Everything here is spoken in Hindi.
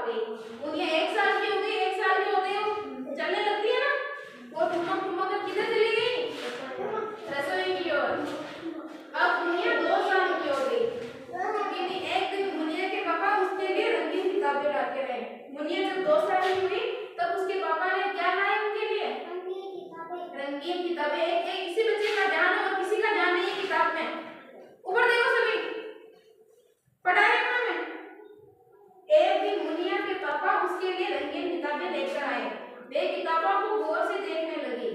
गई। मुनिया 1 साल की हो गई, 1 साल की होते ही चलने लगती है ना, वो ठुमक ठुमक कर किधर चली गई? रसोई की ओर। अब मुनिया 2 साल की हो गई। लेकिन एक दिन मुनिया के पापा उसके लिए रंगीन किताबें लाके रहे। मुनिया जब 2 साल की हुई तब उसके पापा ने क्या लाए उनके लिए? रंगीन किताबें। एक किसी बच्चे का ध्यान है और किसी का ध्यान नहीं है किताब में। ऊपर देखो सभी, पढ़ा है ना में। एक दिन मुनिया के पापा उसके लिए रंगीन किताबें लेकर आए। वे किताबों को गौर से देखने लगी।